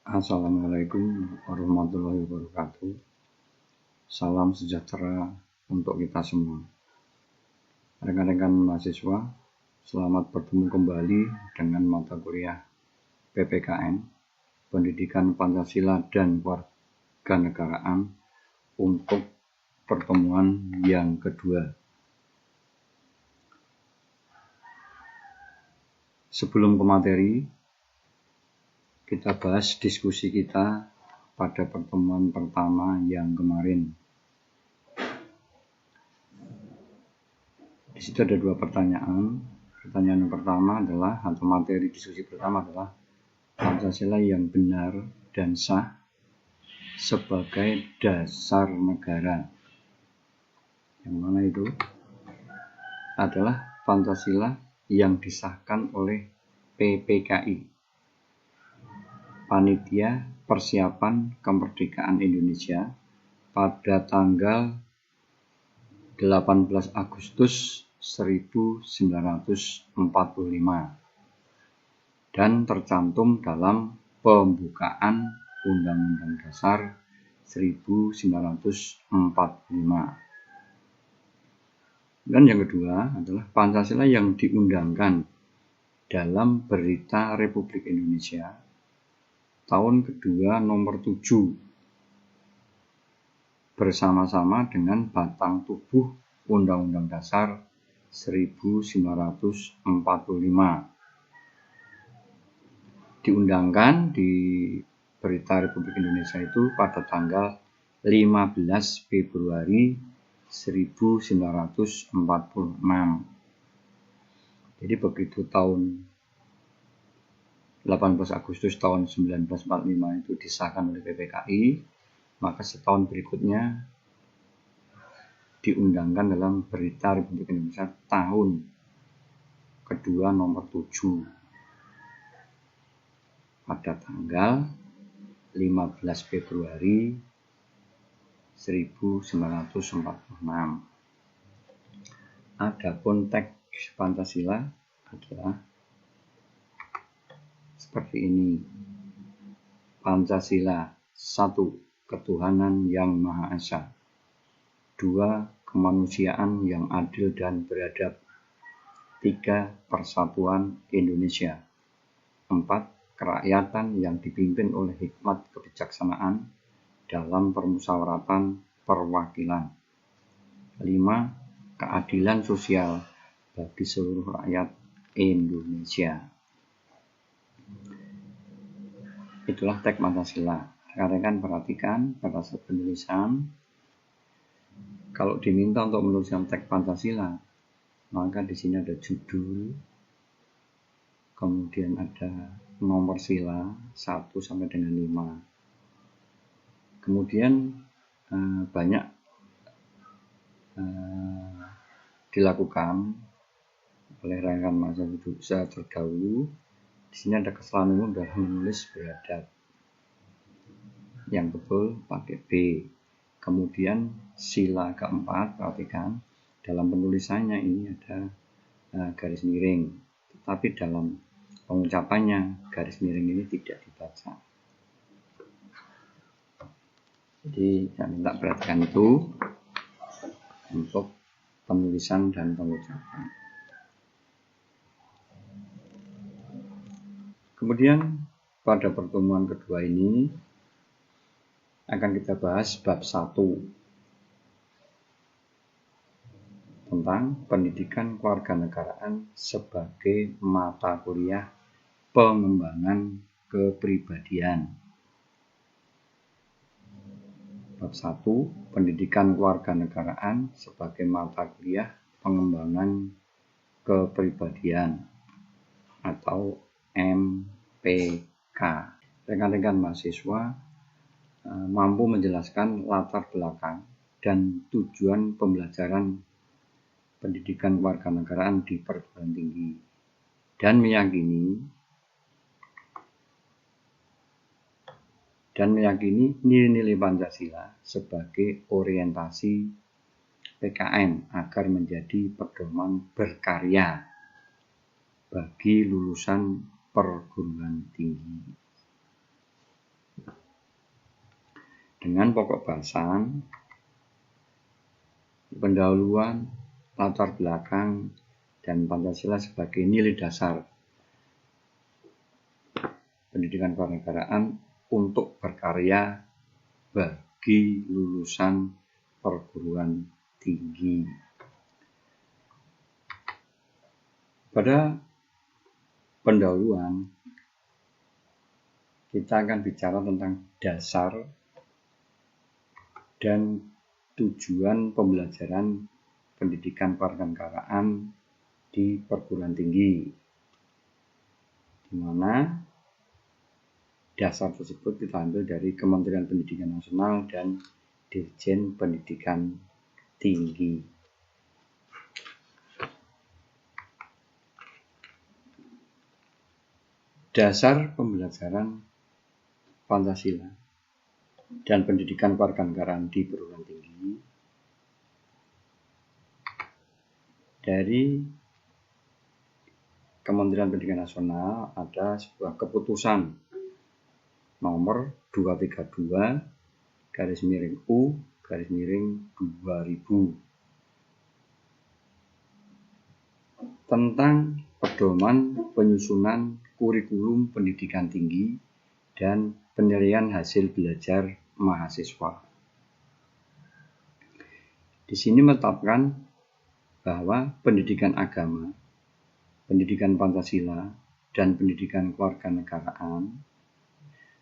Assalamualaikum warahmatullahi wabarakatuh. Salam sejahtera untuk kita semua. Rekan-rekan mahasiswa, selamat bertemu kembali dengan mata kuliah PPKN, Pendidikan Pancasila dan Kewarganegaraan untuk pertemuan yang kedua. Sebelum ke materi, kita bahas diskusi kita pada pertemuan pertama yang kemarin. Di situ ada dua pertanyaan. Pertanyaan yang pertama adalah, atau materi diskusi pertama adalah, Pancasila yang benar dan sah sebagai dasar negara. Yang mana itu? Adalah Pancasila yang disahkan oleh PPKI, Panitia Persiapan Kemerdekaan Indonesia, pada tanggal 18 Agustus 1945 dan tercantum dalam pembukaan Undang-Undang Dasar 1945. Dan yang kedua adalah Pancasila yang diundangkan dalam Berita Republik Indonesia tahun kedua nomor 7 bersama-sama dengan batang tubuh Undang-Undang Dasar 1945. Diundangkan di Berita Republik Indonesia itu pada tanggal 15 Februari 1946. Jadi begitu tahun 18 Agustus tahun 1945 itu disahkan oleh PPKI, maka setahun berikutnya diundangkan dalam Berita Republik Indonesia tahun kedua nomor 7 pada tanggal 15 Februari 1946. Adapun teks Pancasila adalah seperti ini. Pancasila: 1. Ketuhanan yang Maha Esa. 2. Kemanusiaan yang adil dan beradab. 3. Persatuan Indonesia. 4. Kerakyatan yang dipimpin oleh hikmat kebijaksanaan dalam permusyawaratan perwakilan. 5. Keadilan sosial bagi seluruh rakyat Indonesia. Itulah teks Pancasila. Rekan-rekan perhatikan pada saat penulisan, kalau diminta untuk menuliskan teks Pancasila, maka di sini ada judul, kemudian ada nomor sila 1 sampai dengan 5. Kemudian banyak dilakukan oleh rekan mahasiswa terdahulu. Di sini ada kesalahan umum dalam menulis beradab. Yang betul pakai B. Kemudian sila keempat, perhatikan, dalam penulisannya ini ada garis miring, tetapi dalam pengucapannya garis miring ini tidak dibaca. Jadi saya minta perhatikan itu untuk penulisan dan pengucapan. Kemudian pada pertemuan kedua ini akan kita bahas bab 1 tentang pendidikan kewarganegaraan sebagai mata kuliah pengembangan kepribadian. Bab 1, pendidikan kewarganegaraan sebagai mata kuliah pengembangan kepribadian atau MPK. Rekan-rekan mahasiswa mampu menjelaskan latar belakang dan tujuan pembelajaran pendidikan kewarganegaraan di perguruan tinggi dan meyakini nilai-nilai Pancasila sebagai orientasi PKN agar menjadi pedoman berkarya bagi lulusan perguruan tinggi. dengan pokok bahasan, pendahuluan, latar belakang, dan Pancasila sebagai nilai dasar pendidikan kewarganegaraan untuk berkarya bagi lulusan perguruan tinggi. Pada pendahuluan, kita akan bicara tentang dasar dan tujuan pembelajaran pendidikan kewarganegaraan di perguruan tinggi, di mana dasar tersebut kita ambil dari Kementerian Pendidikan Nasional dan Dirjen Pendidikan Tinggi. Dasar pembelajaran Pancasila dan pendidikan kewarganegaraan di perguruan tinggi dari Kementerian Pendidikan Nasional ada sebuah keputusan nomor 232/U/2000 tentang pedoman penyusunan kurikulum pendidikan tinggi dan penilaian hasil belajar mahasiswa. Di sini menetapkan bahwa pendidikan agama, pendidikan Pancasila, dan pendidikan kewarganegaraan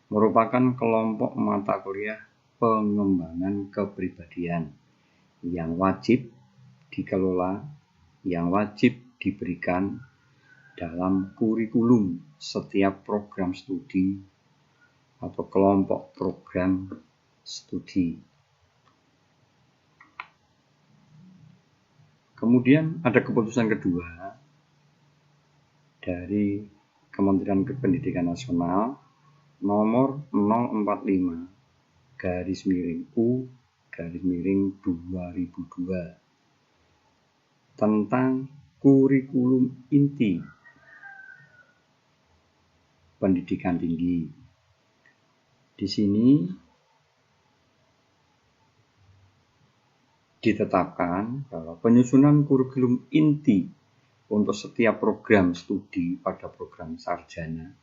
merupakan kelompok mata kuliah pengembangan kepribadian yang wajib dikelola, yang wajib diberikan dalam kurikulum setiap program studi atau kelompok program studi. Kemudian ada keputusan kedua dari Kementerian Pendidikan Nasional nomor 045/U/2002 tentang kurikulum inti pendidikan tinggi. Di sini ditetapkan bahwa penyusunan kurikulum inti untuk setiap program studi pada program sarjana,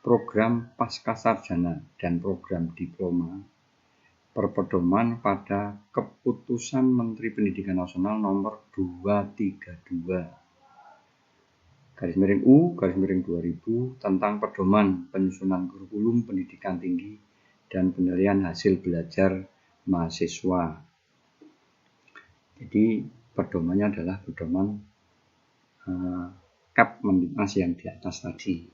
program pascasarjana, dan program diploma berpedoman pada Keputusan Menteri Pendidikan Nasional nomor 232/U/2000 tentang pedoman penyusunan kurikulum pendidikan tinggi dan penilaian hasil belajar mahasiswa. Jadi pedomannya adalah pedoman Kap Mendiknas yang di atas tadi.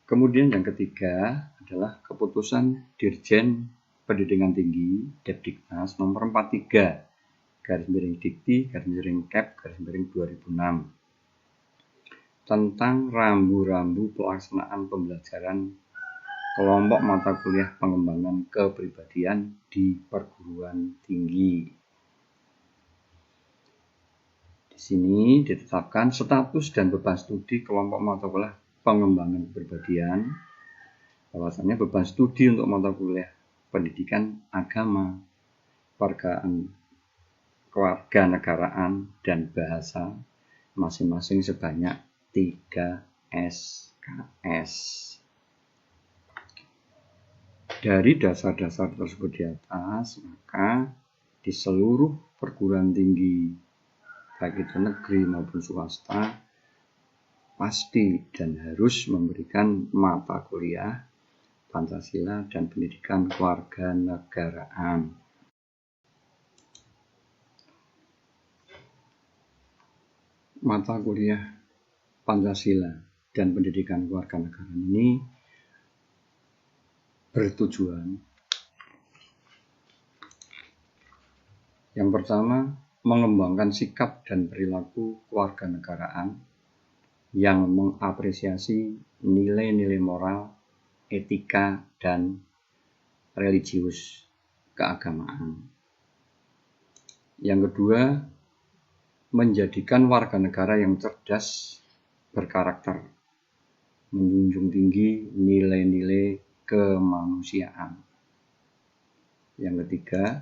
Kemudian yang ketiga adalah keputusan Dirjen Pendidikan Tinggi Depdiknas nomor 43/Dikti/Kep/2006 tentang rambu-rambu pelaksanaan pembelajaran kelompok mata kuliah pengembangan kepribadian di perguruan tinggi. Di sini ditetapkan status dan beban studi kelompok mata kuliah pengembangan kepribadian, bahwasanya beban studi untuk mata kuliah pendidikan agama, kewarganegaraan, dan bahasa masing-masing sebanyak 3 SKS. Dari dasar-dasar tersebut di atas, maka di seluruh perguruan tinggi, baik itu negeri maupun swasta, pasti dan harus memberikan mata kuliah Pancasila dan pendidikan kewarganegaraan. Mata kuliah Pancasila dan pendidikan kewarganegaraan ini bertujuan yang pertama, mengembangkan sikap dan perilaku kewarganegaraan yang mengapresiasi nilai-nilai moral, etika, dan religius keagamaan. Yang kedua, menjadikan warga negara yang cerdas, berkarakter, menjunjung tinggi nilai-nilai kemanusiaan. Yang ketiga,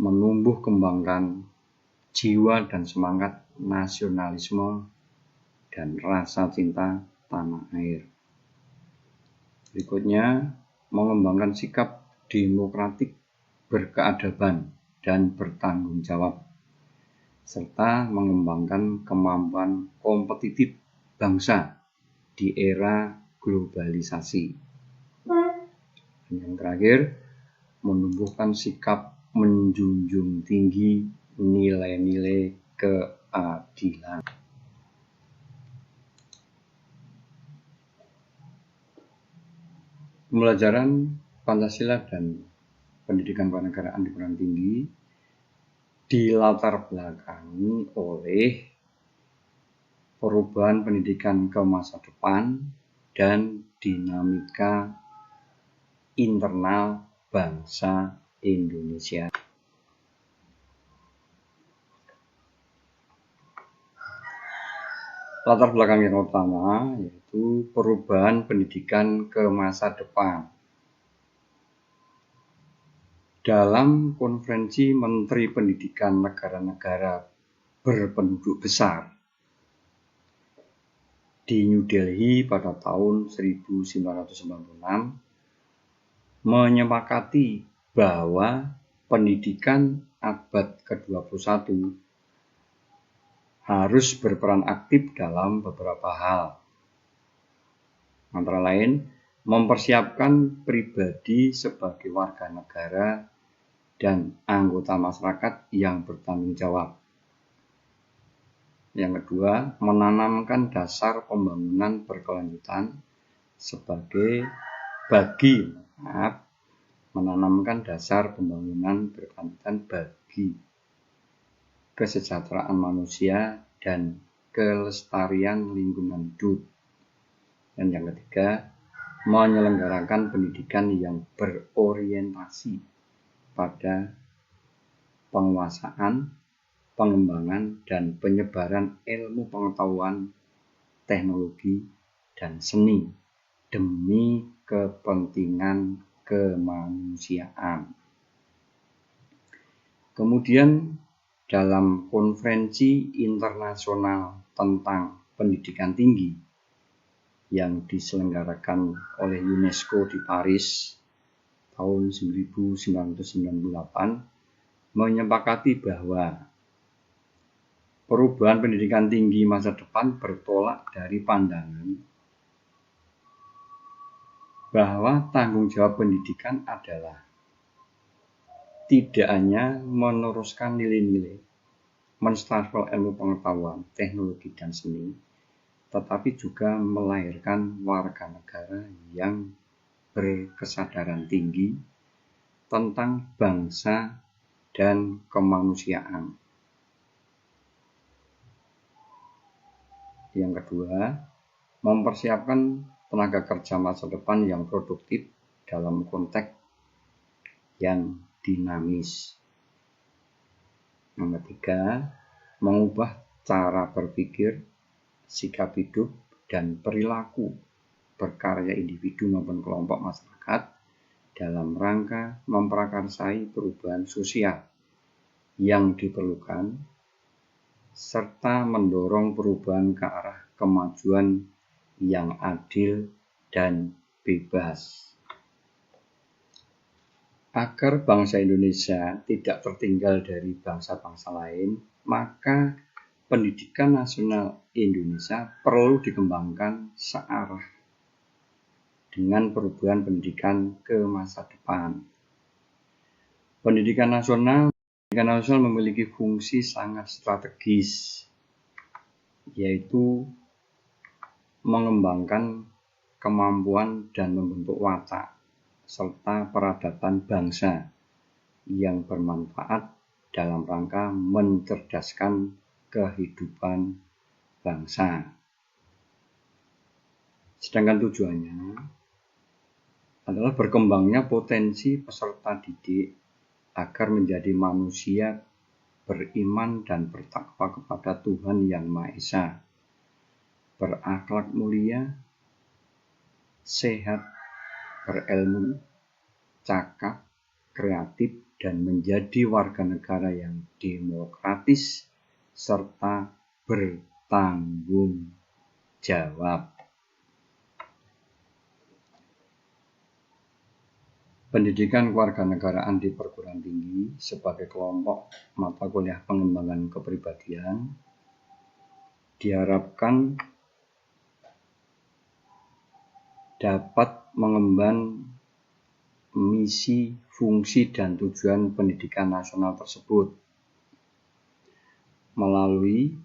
menumbuh kembangkan jiwa dan semangat nasionalisme dan rasa cinta tanah air. Berikutnya, mengembangkan sikap demokratik, berkeadaban, dan bertanggung jawab, serta mengembangkan kemampuan kompetitif bangsa di era globalisasi. Dan yang terakhir, menumbuhkan sikap menjunjung tinggi nilai-nilai keadilan. Pembelajaran Pancasila dan pendidikan kewarganegaraan di perguruan tinggi dilatar belakangi oleh perubahan pendidikan ke masa depan dan dinamika internal bangsa Indonesia. Latar belakang yang utama yaitu perubahan pendidikan ke masa depan. Dalam konferensi Menteri Pendidikan negara-negara berpenduduk besar di New Delhi pada tahun 1996 menyepakati bahwa pendidikan abad ke-21 harus berperan aktif dalam beberapa hal. Antara lain, mempersiapkan pribadi sebagai warga negara dan anggota masyarakat yang bertanggung jawab. Yang kedua, menanamkan dasar pembangunan berkelanjutan menanamkan dasar pembangunan berkelanjutan bagi kesejahteraan manusia dan kelestarian lingkungan hidup. Dan yang ketiga, menyelenggarakan pendidikan yang berorientasi pada penguasaan, pengembangan, dan penyebaran ilmu pengetahuan, teknologi, dan seni demi kepentingan kemanusiaan. Kemudian dalam konferensi internasional tentang pendidikan tinggi yang diselenggarakan oleh UNESCO di Paris tahun 1998 menyepakati bahwa perubahan pendidikan tinggi masa depan bertolak dari pandangan bahwa tanggung jawab pendidikan adalah tidak hanya meneruskan nilai-nilai, mentransfer ilmu pengetahuan, teknologi, dan seni, tetapi juga melahirkan warga negara yang berkesadaran tinggi tentang bangsa dan kemanusiaan. Yang kedua, mempersiapkan tenaga kerja masa depan yang produktif dalam konteks yang dinamis. Yang ketiga, mengubah cara berpikir, sikap hidup, dan perilaku berkarya individu maupun kelompok masyarakat dalam rangka memprakarsai perubahan sosial yang diperlukan serta mendorong perubahan ke arah kemajuan yang adil dan bebas. Agar bangsa Indonesia tidak tertinggal dari bangsa-bangsa lain, maka pendidikan nasional Indonesia perlu dikembangkan searah dengan perubahan pendidikan ke masa depan. Pendidikan nasional memiliki fungsi sangat strategis, yaitu mengembangkan kemampuan dan membentuk watak serta peradaban bangsa yang bermanfaat dalam rangka mencerdaskan kehidupan bangsa. Sedangkan tujuannya adalah berkembangnya potensi peserta didik agar menjadi manusia beriman dan bertakwa kepada Tuhan Yang Maha Esa, berakhlak mulia, sehat, berilmu, cakap, kreatif, dan menjadi warga negara yang demokratis serta bertanggung jawab. Pendidikan kewarganegaraan di perguruan tinggi sebagai kelompok mata kuliah pengembangan kepribadian diharapkan dapat mengemban misi, fungsi, dan tujuan pendidikan nasional tersebut melalui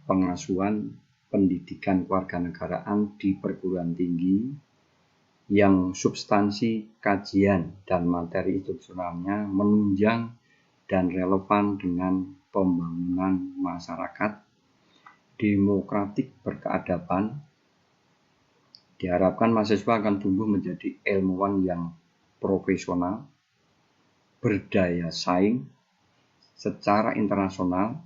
pengasuhan pendidikan kewarganegaraan di perguruan tinggi yang substansi kajian dan materi institusionalnya menunjang dan relevan dengan pembangunan masyarakat demokratik berkeadaban. Diharapkan mahasiswa akan tumbuh menjadi ilmuwan yang profesional, berdaya saing secara internasional,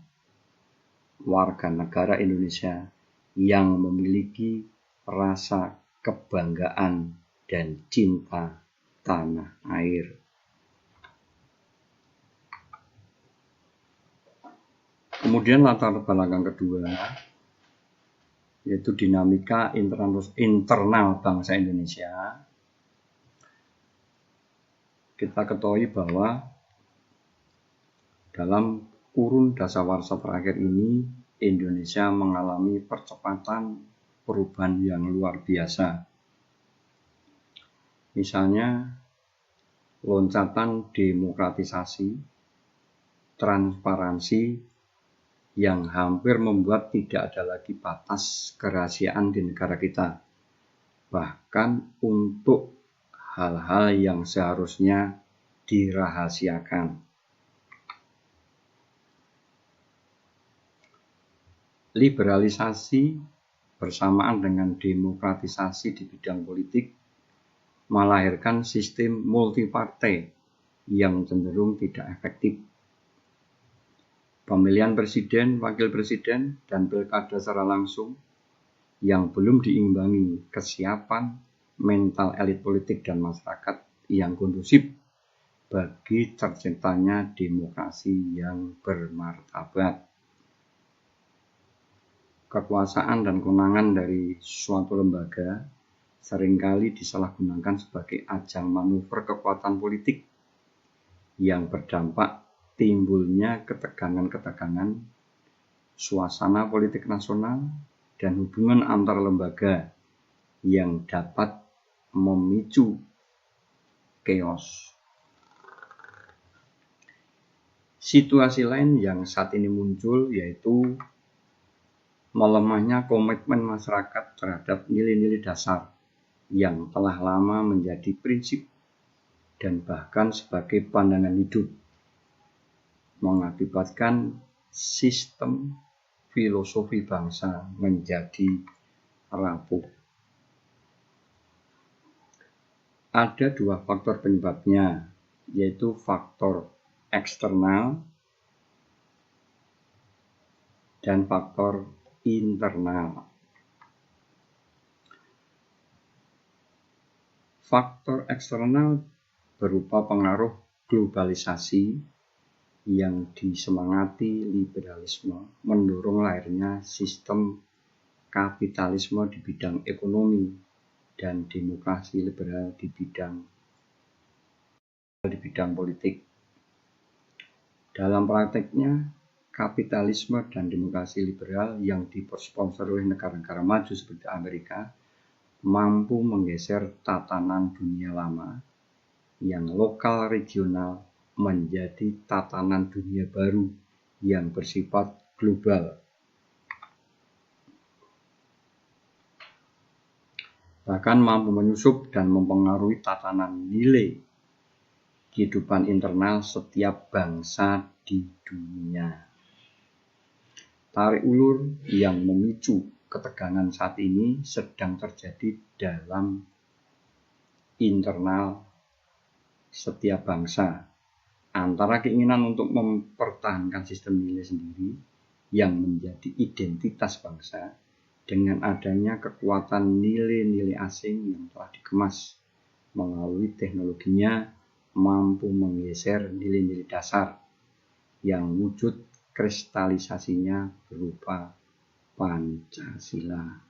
warga negara Indonesia yang memiliki rasa kebanggaan dan cinta tanah air. Kemudian latar belakang kedua yaitu dinamika internal bangsa Indonesia. Kita ketahui bahwa dalam kurun dasawarsa terakhir ini Indonesia mengalami percepatan perubahan yang luar biasa. Misalnya loncatan demokratisasi, transparansi yang hampir membuat tidak ada lagi batas kerahasiaan di negara kita. Bahkan untuk hal-hal yang seharusnya dirahasiakan. Liberalisasi bersamaan dengan demokratisasi di bidang politik melahirkan sistem multipartai yang cenderung tidak efektif. Pemilihan presiden, wakil presiden, dan pilkada secara langsung yang belum diimbangi kesiapan mental elit politik dan masyarakat yang kondusif bagi terciptanya demokrasi yang bermartabat. Kekuasaan dan kewenangan dari suatu lembaga seringkali disalahgunakan sebagai ajang manuver kekuatan politik yang berdampak timbulnya ketegangan-ketegangan suasana politik nasional dan hubungan antar lembaga yang dapat memicu chaos. Situasi lain yang saat ini muncul yaitu melemahnya komitmen masyarakat terhadap nilai-nilai dasar yang telah lama menjadi prinsip dan bahkan sebagai pandangan hidup, mengakibatkan sistem filosofi bangsa menjadi rapuh. Ada dua faktor penyebabnya, yaitu faktor eksternal dan faktor internal. Faktor eksternal berupa pengaruh globalisasi yang disemangati liberalisme mendorong lahirnya sistem kapitalisme di bidang ekonomi dan demokrasi liberal di bidang politik. Dalam prakteknya, kapitalisme dan demokrasi liberal yang disponsor oleh negara-negara maju seperti Amerika mampu menggeser tatanan dunia lama yang lokal regional menjadi tatanan dunia baru yang bersifat global. Bahkan mampu menyusup dan mempengaruhi tatanan nilai kehidupan internal setiap bangsa di dunia. Tarik ulur yang memicu ketegangan saat ini sedang terjadi dalam internal setiap bangsa antara keinginan untuk mempertahankan sistem nilai sendiri yang menjadi identitas bangsa dengan adanya kekuatan nilai-nilai asing yang telah dikemas melalui teknologinya mampu menggeser nilai-nilai dasar yang wujud kristalisasinya berupa Pancasila.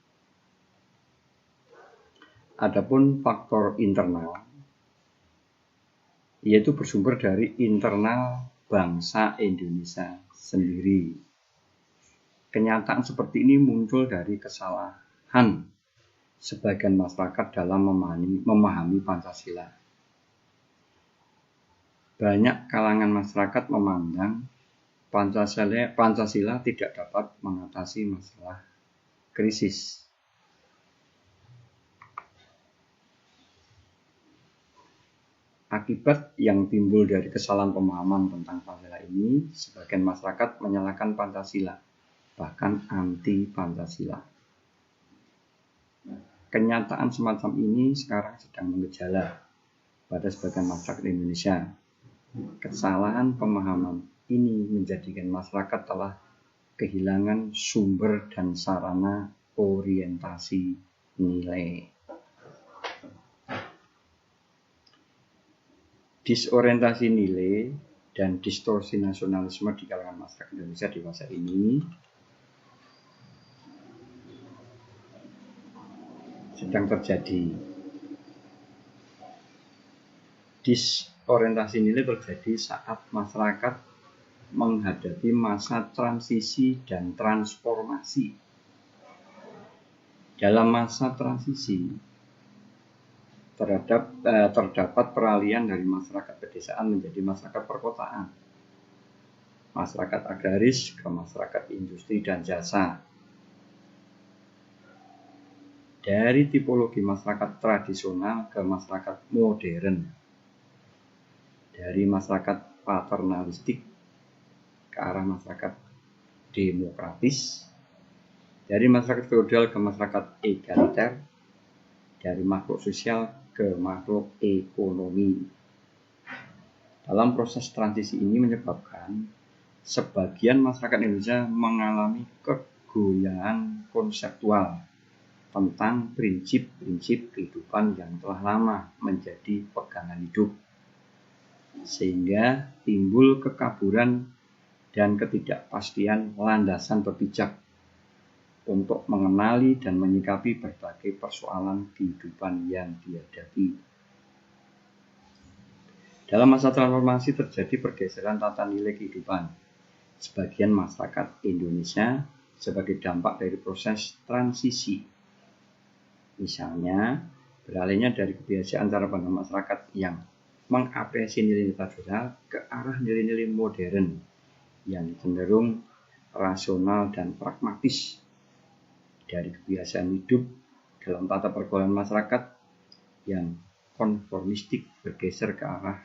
Adapun faktor internal, yaitu bersumber dari internal bangsa Indonesia sendiri. Kenyataan seperti ini muncul dari kesalahan sebagian masyarakat dalam memahami Pancasila. Banyak kalangan masyarakat memandang Pancasila tidak dapat mengatasi masalah krisis. Akibat yang timbul dari kesalahan pemahaman tentang Pancasila ini, sebagian masyarakat menyalahkan Pancasila, bahkan anti Pancasila. Kenyataan semacam ini sekarang sedang mengejala pada sebagian masyarakat Indonesia. Kesalahan pemahaman ini menjadikan masyarakat telah kehilangan sumber dan sarana orientasi nilai. Disorientasi nilai dan distorsi nasionalisme di kalangan masyarakat Indonesia di masa ini sedang terjadi. Disorientasi nilai terjadi saat masyarakat menghadapi masa transisi dan transformasi. Dalam masa transisi terdapat peralihan dari masyarakat pedesaan menjadi masyarakat perkotaan, masyarakat agraris ke masyarakat industri dan jasa, dari tipologi masyarakat tradisional ke masyarakat modern, dari masyarakat paternalistik ke arah masyarakat demokratis, dari masyarakat feodal ke masyarakat egaliter, dari makhluk sosial ke makhluk ekonomi. Dalam proses transisi ini menyebabkan sebagian masyarakat Indonesia mengalami kegoyahan konseptual tentang prinsip-prinsip kehidupan yang telah lama menjadi pegangan hidup, sehingga timbul kekaburan dan ketidakpastian landasan berpijak untuk mengenali dan menyikapi berbagai persoalan kehidupan yang dihadapi. Dalam masa transformasi terjadi pergeseran tata nilai kehidupan sebagian masyarakat Indonesia sebagai dampak dari proses transisi. Misalnya, beralihnya dari kebiasaan cara pandang masyarakat yang mengapresiasi nilai-nilai tradisional ke arah nilai-nilai modern yang cenderung rasional dan pragmatis, dari kebiasaan hidup dalam tata pergaulan masyarakat yang konformistik bergeser ke arah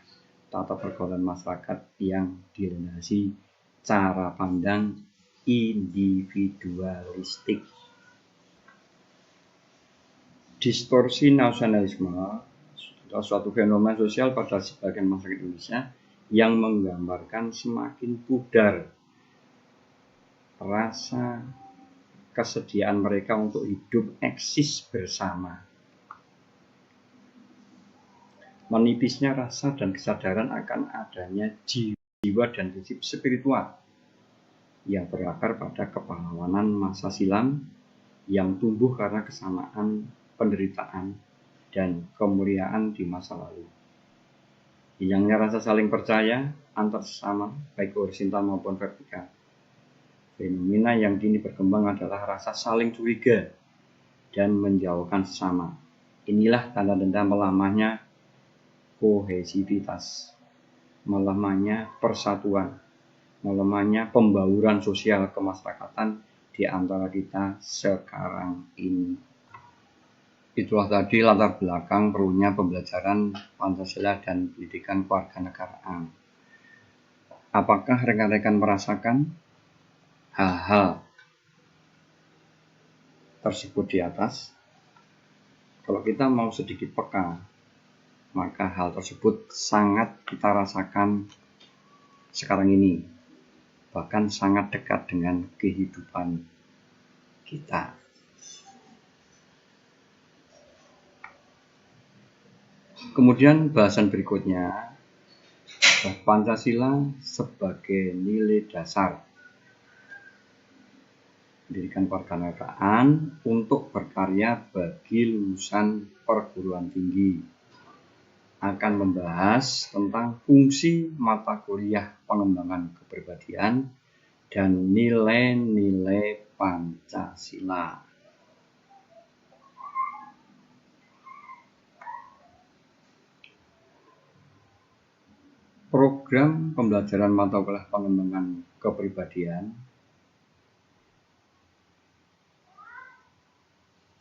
tata pergaulan masyarakat yang dilandasi cara pandang individualistik. Distorsi nasionalisme adalah suatu fenomena sosial pada sebagian masyarakat Indonesia yang menggambarkan semakin pudar rasa kesediaan mereka untuk hidup eksis bersama. Menipisnya rasa dan kesadaran akan adanya jiwa dan prinsip spiritual yang berakar pada kepahlawanan masa silam yang tumbuh karena kesamaan penderitaan dan kemuliaan di masa lalu. Hilangnya rasa saling percaya antar sesama, baik horizontal maupun vertikal. Fenomena yang kini berkembang adalah rasa saling curiga dan menjauhkan sesama. Inilah tanda-tanda melamahnya kohesivitas, melemahnya persatuan, melemahnya pembauran sosial kemasyarakatan di antara kita sekarang ini. Itulah tadi latar belakang perlunya pembelajaran Pancasila dan pendidikan kewarganegaraan. Apakah rekan-rekan merasakan hal-hal tersebut di atas? Kalau kita mau sedikit peka, maka hal tersebut sangat kita rasakan sekarang ini, bahkan sangat dekat dengan kehidupan kita. Kemudian bahasan berikutnya, Pancasila sebagai nilai dasar pendidikan kewarganegaraan untuk berkarya bagi lulusan perguruan tinggi. Akan membahas tentang fungsi mata kuliah pengembangan kepribadian dan nilai-nilai Pancasila. Program pembelajaran mata kuliah pengembangan kepribadian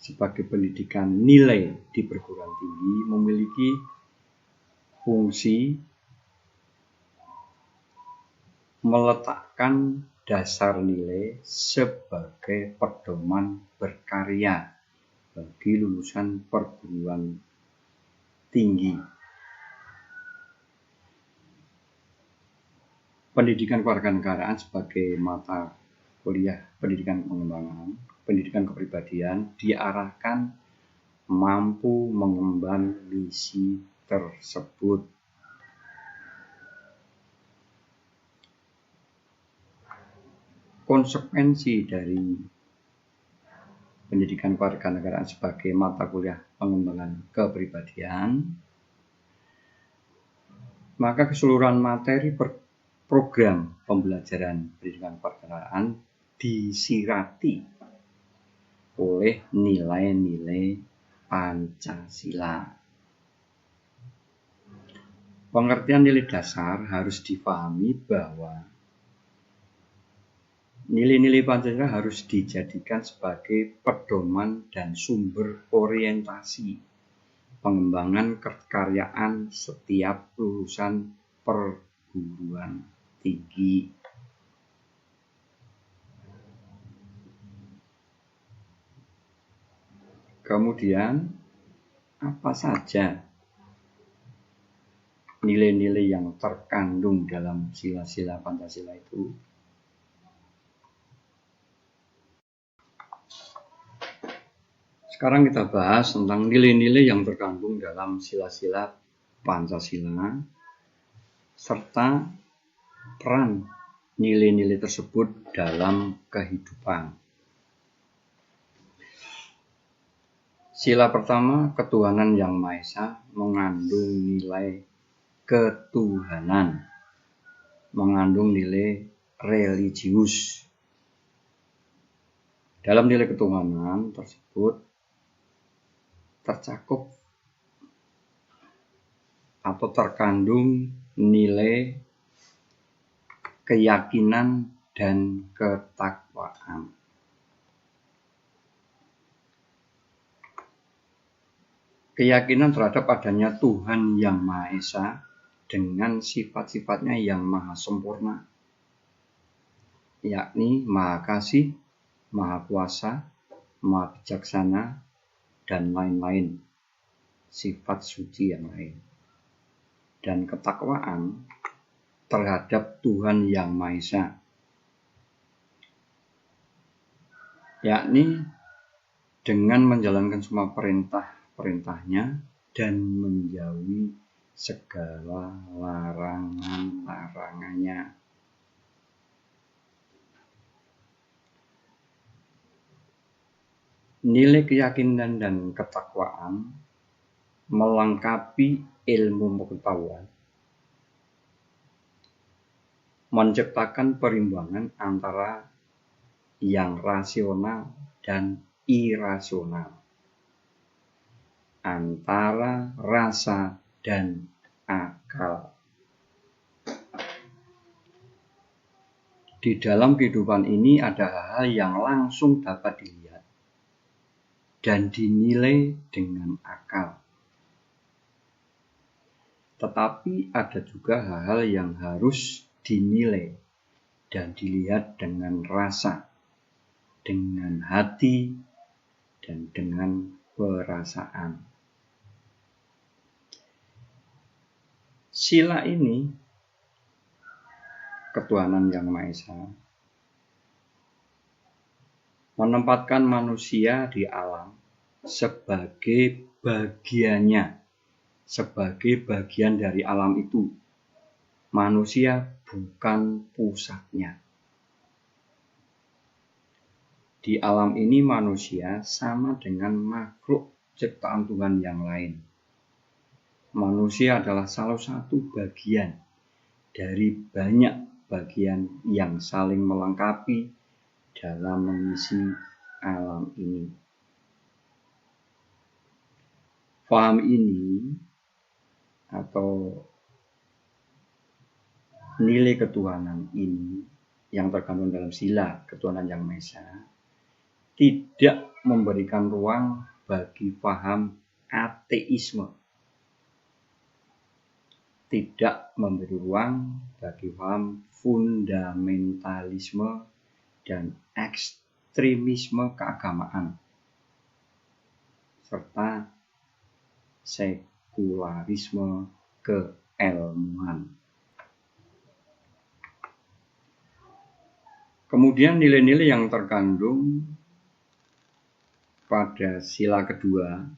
sebagai pendidikan nilai di perguruan tinggi memiliki fungsi meletakkan dasar nilai sebagai pedoman berkarya bagi lulusan perguruan tinggi. Pendidikan kewarganegaraan sebagai mata kuliah pendidikan pengembangan pendidikan kepribadian diarahkan mampu mengemban misi tersebut. Konsekuensi dari pendidikan kewarganegaraan sebagai mata kuliah pengembangan kepribadian, maka keseluruhan materi program pembelajaran pendidikan kewarganegaraan disirati oleh nilai-nilai Pancasila. Pengertian nilai dasar harus dipahami bahwa nilai-nilai Pancasila harus dijadikan sebagai pedoman dan sumber orientasi pengembangan kekaryaan setiap lulusan perguruan tinggi. Kemudian, apa saja nilai-nilai yang terkandung dalam sila-sila Pancasila itu? Sekarang kita bahas tentang nilai-nilai yang terkandung dalam sila-sila Pancasila serta peran nilai-nilai tersebut dalam kehidupan. Sila pertama, ketuhanan yang Maha Esa, mengandung nilai ketuhanan, mengandung nilai religius. Dalam nilai ketuhanan tersebut tercakup atau terkandung nilai keyakinan dan ketakwaan. Keyakinan terhadap adanya Tuhan yang Maha Esa dengan sifat-sifatnya yang maha sempurna, yakni Maha Kasih, Maha Kuasa, Maha Bijaksana, dan lain-lain, sifat suci yang lain. Dan ketakwaan terhadap Tuhan yang Maha Esa, yakni dengan menjalankan semua perintahnya dan menjauhi segala larangan-larangannya. Nilai keyakinan dan ketakwaan melengkapi ilmu pengetahuan, menciptakan perimbangan antara yang rasional dan irasional, antara rasa dan akal. Di dalam kehidupan ini ada hal-hal yang langsung dapat dilihat dan dinilai dengan akal. Tetapi ada juga hal-hal yang harus dinilai dan dilihat dengan rasa, dengan hati, dan dengan perasaan. Sila ini, ketuhanan yang Maha Esa, menempatkan manusia di alam sebagai bagiannya sebagai bagian dari alam itu. Manusia bukan pusatnya. Di alam ini manusia sama dengan makhluk ciptaan Tuhan yang lain. Manusia adalah salah satu bagian dari banyak bagian yang saling melengkapi dalam mengisi alam ini. Faham ini atau nilai ketuhanan ini yang terkandung dalam sila ketuhanan yang Maha Esa tidak memberikan ruang bagi paham ateisme, tidak memberi ruang bagi paham fundamentalisme dan ekstremisme keagamaan, serta sekularisme keilmuan. Kemudian nilai-nilai yang terkandung pada sila kedua,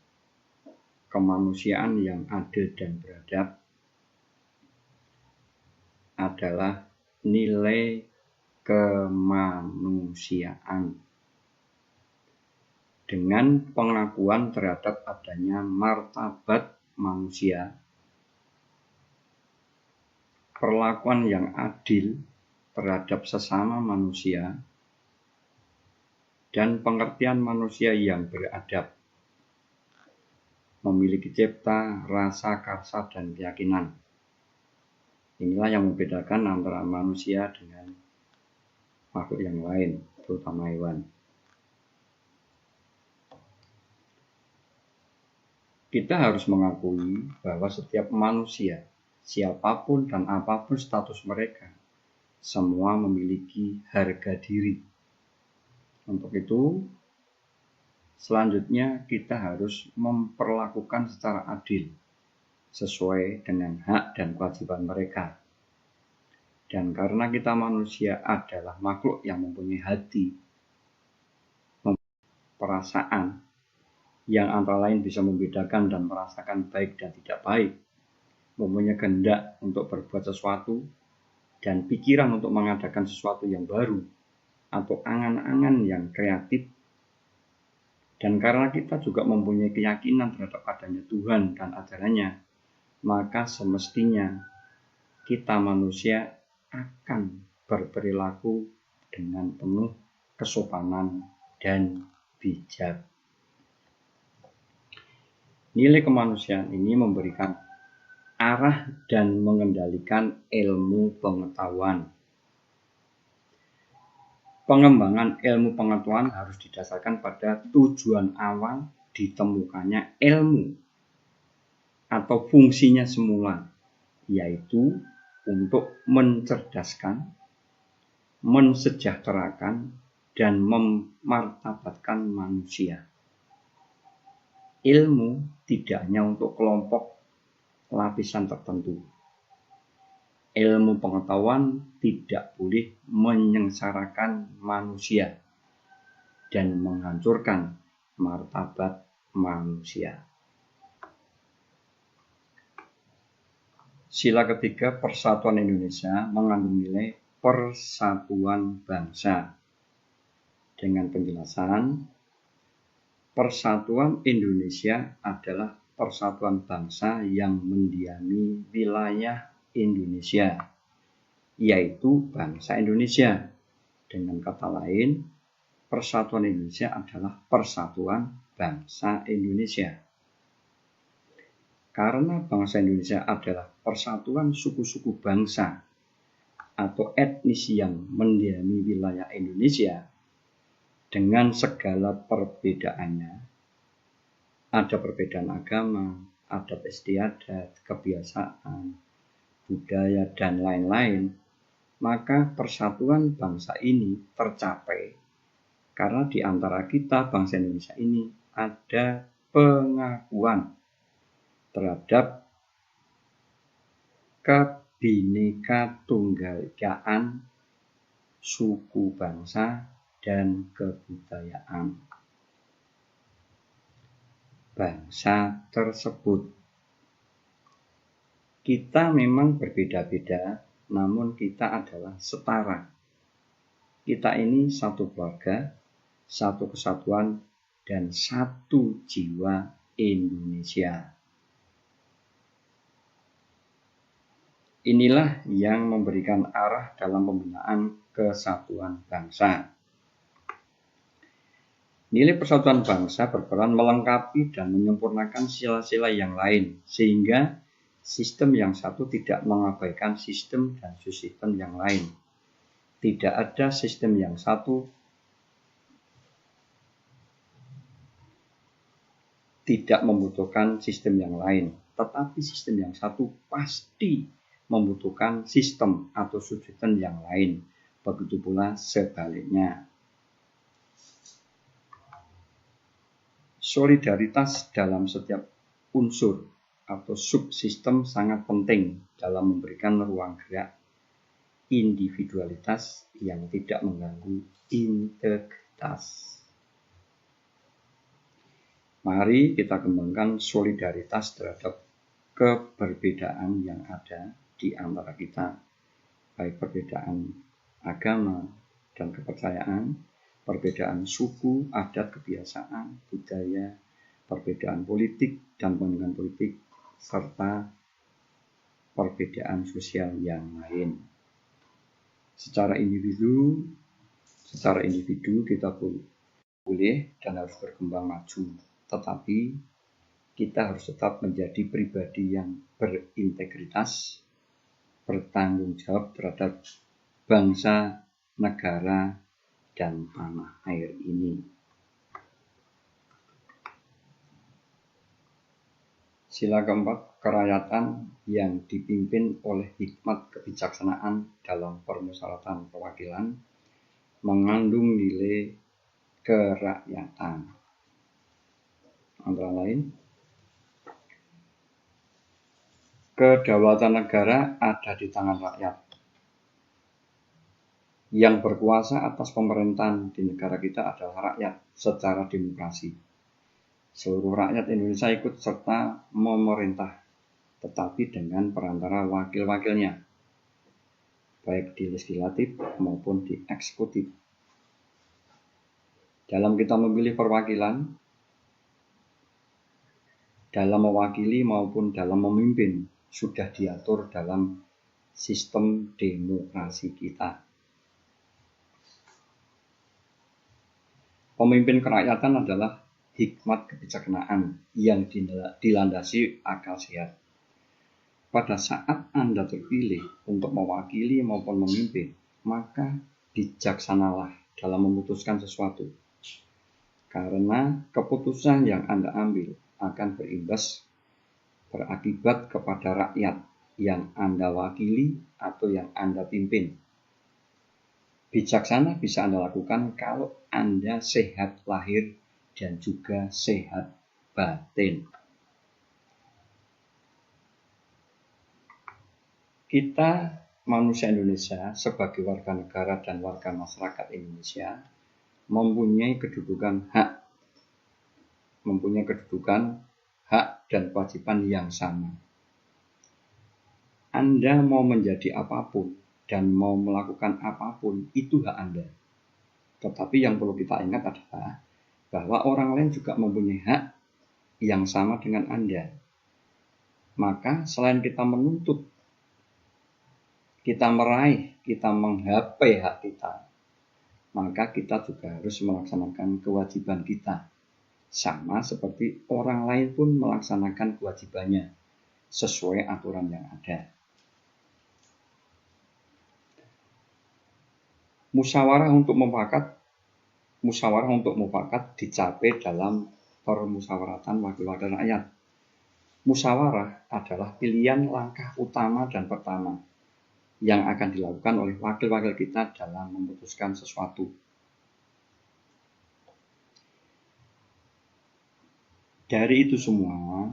kemanusiaan yang adil dan beradab, adalah nilai kemanusiaan dengan pengakuan terhadap adanya martabat manusia, perlakuan yang adil terhadap sesama manusia, dan pengertian manusia yang beradab, memiliki cipta, rasa, karsa, dan keyakinan. Inilah yang membedakan antara manusia dengan makhluk yang lain, terutama hewan. Kita harus mengakui bahwa setiap manusia, siapapun dan apapun status mereka, semua memiliki harga diri. Untuk itu, selanjutnya kita harus memperlakukan secara adil sesuai dengan hak dan kewajiban mereka. Dan karena kita manusia adalah makhluk yang mempunyai hati, perasaan, yang antara lain bisa membedakan dan merasakan baik dan tidak baik, mempunyai kehendak untuk berbuat sesuatu, dan pikiran untuk mengadakan sesuatu yang baru, atau angan-angan yang kreatif. Dan karena kita juga mempunyai keyakinan terhadap adanya Tuhan dan ajarannya, maka semestinya kita manusia akan berperilaku dengan penuh kesopanan dan bijak. Nilai kemanusiaan ini memberikan arah dan mengendalikan ilmu pengetahuan. Pengembangan ilmu pengetahuan harus didasarkan pada tujuan awal ditemukannya ilmu atau fungsinya semula, yaitu untuk mencerdaskan, mensejahterakan, dan memartabatkan manusia. Ilmu tidak hanya untuk kelompok lapisan tertentu. Ilmu pengetahuan tidak boleh menyengsarakan manusia dan menghancurkan martabat manusia. Sila ketiga, Persatuan Indonesia, mengandung nilai persatuan bangsa. Dengan penjelasan, Persatuan Indonesia adalah persatuan bangsa yang mendiami wilayah Indonesia, yaitu bangsa Indonesia. Dengan kata lain, Persatuan Indonesia adalah persatuan bangsa Indonesia. Karena bangsa Indonesia adalah persatuan suku-suku bangsa atau etnis yang mendiami wilayah Indonesia dengan segala perbedaannya, ada perbedaan agama, adat istiadat, kebiasaan, budaya, dan lain-lain, maka persatuan bangsa ini tercapai karena di antara kita bangsa Indonesia ini ada pengakuan terhadap kebinekatunggalaan suku bangsa dan kebudayaan bangsa tersebut. Kita memang berbeda-beda, namun kita adalah setara. Kita ini satu keluarga, satu kesatuan, dan satu jiwa Indonesia. Inilah yang memberikan arah dalam pembinaan kesatuan bangsa. Nilai persatuan bangsa berperan melengkapi dan menyempurnakan sila-sila yang lain, sehingga sistem yang satu tidak mengabaikan sistem dan sistem yang lain. Tidak ada sistem yang satu tidak membutuhkan sistem yang lain, tetapi sistem yang satu pasti membutuhkan sistem atau sistem yang lain. Begitu pula sebaliknya. Solidaritas dalam setiap unsur atau subsistem sangat penting dalam memberikan ruang gerak individualitas yang tidak mengganggu integritas. Mari kita kembangkan solidaritas terhadap keberbedaan yang ada di antara kita, baik perbedaan agama dan kepercayaan, perbedaan suku, adat, kebiasaan, budaya, perbedaan politik dan pandangan politik, serta perbedaan sosial yang lain. Secara individu kita boleh dan harus berkembang maju, tetapi kita harus tetap menjadi pribadi yang berintegritas, bertanggung jawab terhadap bangsa, negara, dan tanah air ini. Sila keempat, kerakyatan yang dipimpin oleh hikmat kebijaksanaan dalam permusyawaratan perwakilan mengandung nilai kerakyatan. Antara lain, kedaulatan negara ada di tangan rakyat. Yang berkuasa atas pemerintahan di negara kita adalah rakyat secara demokrasi. Seluruh rakyat Indonesia ikut serta memerintah, tetapi dengan perantara wakil-wakilnya, baik di legislatif maupun di eksekutif. Dalam kita memilih perwakilan, dalam mewakili maupun dalam memimpin, sudah diatur dalam sistem demokrasi kita. Pemimpin kerakyatan adalah hikmat kebijaksanaan yang dilandasi akal sehat. Pada saat Anda terpilih untuk mewakili maupun memimpin, maka bijaksanalah dalam memutuskan sesuatu. Karena keputusan yang Anda ambil akan berakibat kepada rakyat yang Anda wakili atau yang Anda pimpin. Bijaksana bisa Anda lakukan kalau Anda sehat lahir dan juga sehat batin. Kita manusia Indonesia sebagai warga negara dan warga masyarakat Indonesia mempunyai kedudukan hak dan kewajiban yang sama. Anda mau menjadi apapun dan mau melakukan apapun, itu hak Anda. Tetapi yang perlu kita ingat adalah bahwa orang lain juga mempunyai hak yang sama dengan Anda. Maka selain kita menuntut, kita meraih, kita menggapai hak kita, maka kita juga harus melaksanakan kewajiban kita. Sama seperti orang lain pun melaksanakan kewajibannya sesuai aturan yang ada. Musyawarah untuk mufakat dicapai dalam permusyawaratan wakil-wakil rakyat. Musyawarah adalah pilihan langkah utama dan pertama yang akan dilakukan oleh wakil-wakil kita dalam memutuskan sesuatu. Dari itu semua,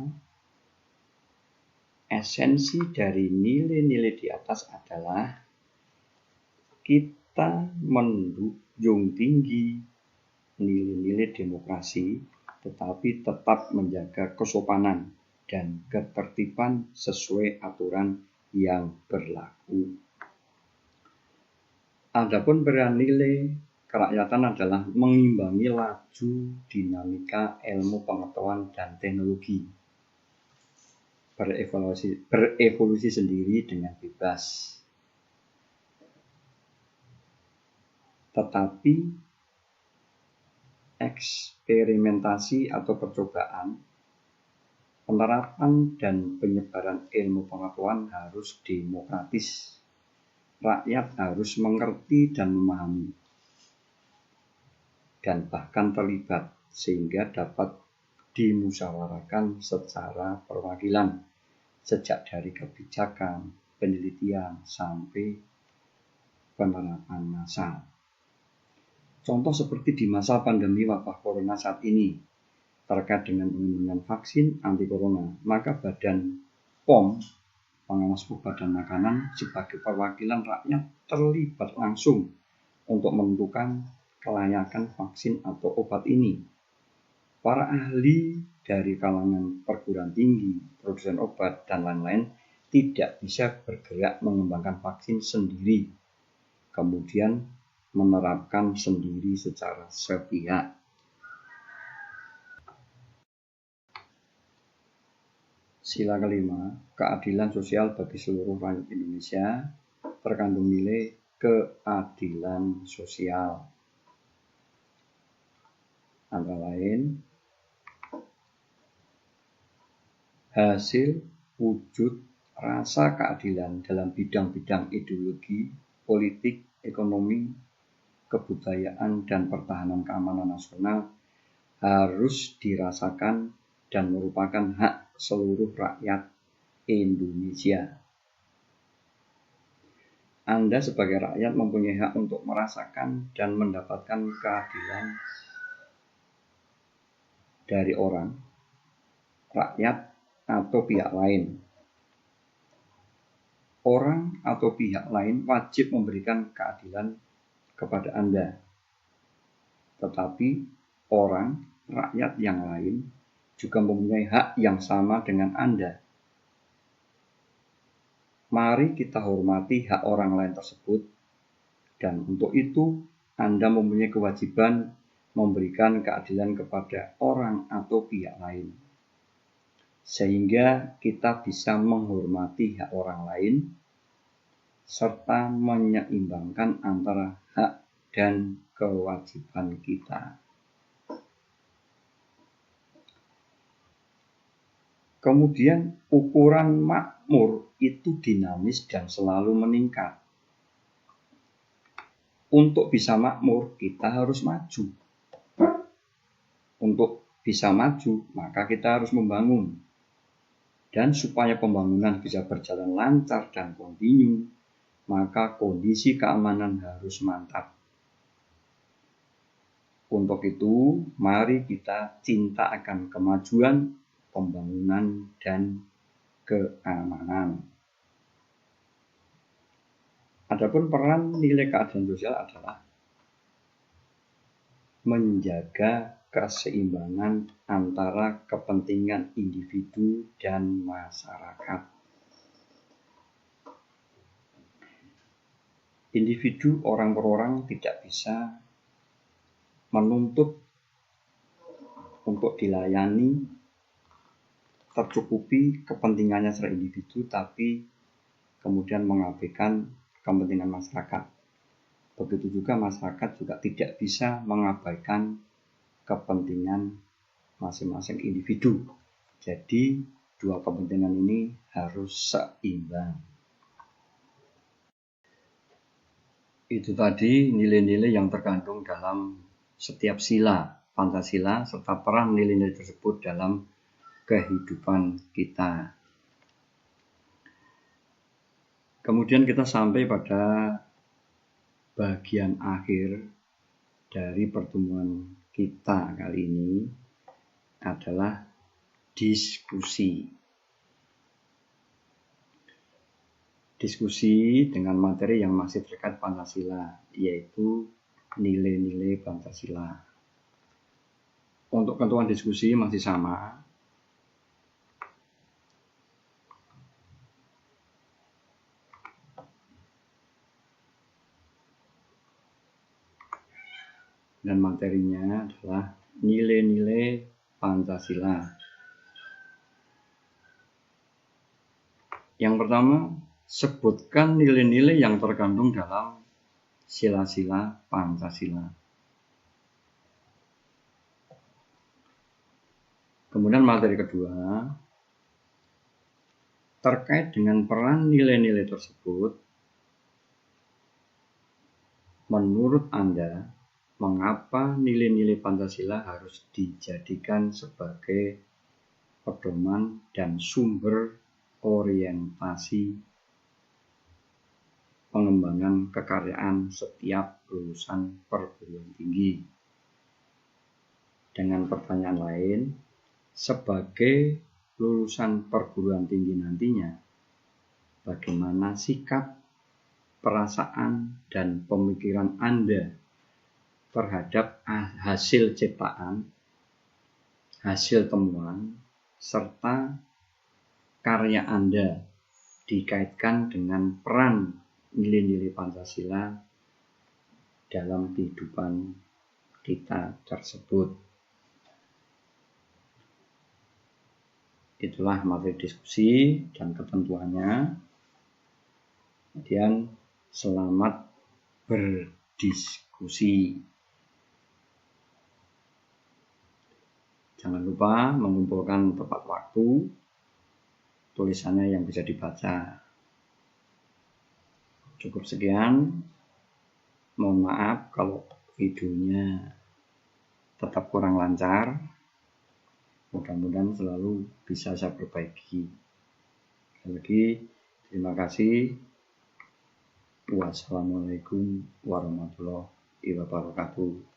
esensi dari nilai-nilai di atas adalah kita menjunjung tinggi nilai-nilai demokrasi, tetapi tetap menjaga kesopanan dan ketertiban sesuai aturan yang berlaku. Adapun peran nilai kerakyatan adalah mengimbangi laju dinamika ilmu pengetahuan dan teknologi, berevolusi sendiri dengan bebas. Tetapi eksperimentasi atau percobaan, penerapan dan penyebaran ilmu pengetahuan harus demokratis. Rakyat harus mengerti dan memahami, dan bahkan terlibat, sehingga dapat dimusyawarahkan secara perwakilan, sejak dari kebijakan, penelitian, sampai penerapan massal. Contoh seperti di masa pandemi wabah corona saat ini, terkait dengan pengembangan vaksin anti corona, maka Badan POM, Pengawas Obat dan Makanan, sebagai perwakilan rakyat terlibat langsung untuk menentukan kelayakan vaksin atau obat ini. Para ahli dari kalangan perguruan tinggi, produsen obat, dan lain-lain tidak bisa bergerak mengembangkan vaksin sendiri, kemudian menerapkan sendiri secara sepihak. Sila kelima, keadilan sosial bagi seluruh rakyat Indonesia, terkandung nilai keadilan sosial. Antara lain, hasil, wujud, rasa keadilan dalam bidang-bidang ideologi, politik, ekonomi, kebudayaan, dan pertahanan keamanan nasional harus dirasakan dan merupakan hak seluruh rakyat Indonesia. Anda sebagai rakyat mempunyai hak untuk merasakan dan mendapatkan keadilan dari orang, rakyat, atau pihak lain. Orang atau pihak lain wajib memberikan keadilan kepada Anda. Tetapi orang, rakyat yang lain juga mempunyai hak yang sama dengan Anda. Mari kita hormati hak orang lain tersebut, dan untuk itu Anda mempunyai kewajiban memberikan keadilan kepada orang atau pihak lain, sehingga kita bisa menghormati hak orang lain serta menyeimbangkan antara hak dan kewajiban kita. Kemudian ukuran makmur itu dinamis dan selalu meningkat. Untuk bisa makmur, kita harus maju. Untuk bisa maju, maka kita harus membangun. Dan supaya pembangunan bisa berjalan lancar dan kontinu, maka kondisi keamanan harus mantap. Untuk itu, mari kita cinta akan kemajuan, pembangunan, dan keamanan. Adapun peran nilai keadilan sosial adalah menjaga keseimbangan antara kepentingan individu dan masyarakat. Individu orang per orang tidak bisa menuntut untuk dilayani tercukupi kepentingannya secara individu, tapi kemudian mengabaikan kepentingan masyarakat. Begitu juga masyarakat juga tidak bisa mengabaikan kepentingan masing-masing individu. Jadi dua kepentingan ini harus seimbang. Itu tadi nilai-nilai yang terkandung dalam setiap sila Pancasila serta peran nilai-nilai tersebut dalam kehidupan kita. Kemudian kita sampai pada bagian akhir dari pertemuan kita kali ini adalah diskusi. Diskusi dengan materi yang masih terkait Pancasila, yaitu nilai-nilai Pancasila. Untuk ketentuan diskusi masih sama. dan materinya adalah nilai-nilai Pancasila. Yang pertama, sebutkan nilai-nilai yang terkandung dalam sila-sila Pancasila. Kemudian materi kedua, terkait dengan peran nilai-nilai tersebut, menurut Anda, mengapa nilai-nilai Pancasila harus dijadikan sebagai pedoman dan sumber orientasi pengembangan kekaryaan setiap lulusan perguruan tinggi? Dengan pertanyaan lain, sebagai lulusan perguruan tinggi nantinya, bagaimana sikap, perasaan, dan pemikiran Anda terhadap hasil ciptaan, hasil temuan, serta karya Anda dikaitkan dengan peran nilai-nilai Pancasila dalam kehidupan kita tersebut. Itulah materi diskusi dan ketentuannya. Kemudian selamat berdiskusi. Jangan lupa mengumpulkan tepat waktu tulisannya yang bisa dibaca. Cukup sekian. Mohon maaf kalau videonya tetap kurang lancar. Mudah-mudahan selalu bisa saya perbaiki. Sekali lagi, terima kasih. Wassalamualaikum warahmatullahi wabarakatuh.